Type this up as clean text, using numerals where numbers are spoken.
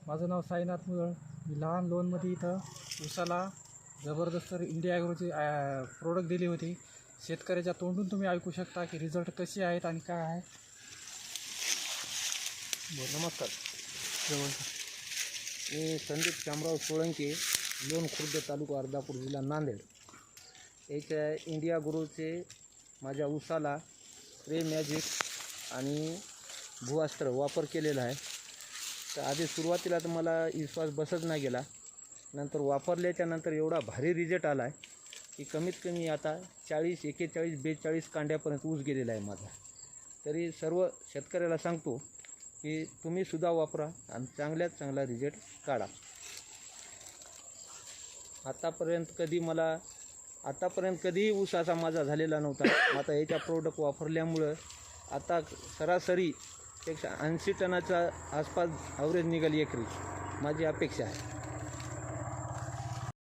माझं नाव साईनाथ मुदळ. मी लहान लोनमध्ये इथं उसाला जबरदस्त इंडिया ॲग्रोची प्रोडक्ट दिली होती. शेतकऱ्याच्या तोंडून तुम्ही ऐकू शकता की रिझल्ट कसे आहेत आणि काय आहे. नमस्कार. मी संदीप शामराव सोळंके, लोण खुर्द तालुका अर्धापूर जिल्हा नांदेड. याच्या इंडिया गुरुचे माझ्या उसाला स्प्रे मॅजिक आणि भूअस्त्र वापर केलेला आहे. तर आधी सुरुवातीला तर मला विश्वास बसत नाही गेला. नंतर वापरल्याच्यानंतर एवढा भारी रिझल्ट आला आहे की कमीत कमी आता 40, 41, 42 कांड्यापर्यंत ऊस गेलेला आहे माझा. तरी सर्व शेतकऱ्याला सांगतो की तुम्हीसुद्धा वापरा आणि चांगल्यात चांगला रिझल्ट काढा. आतापर्यंत कधीही ऊस असा माझा झालेला नव्हता. आता याच्या प्रोडक्ट वापरल्यामुळं आता सरासरी 180 टनाचा आसपास ॲव्हरेज निघाली एकरी माझी अपेक्षा आहे.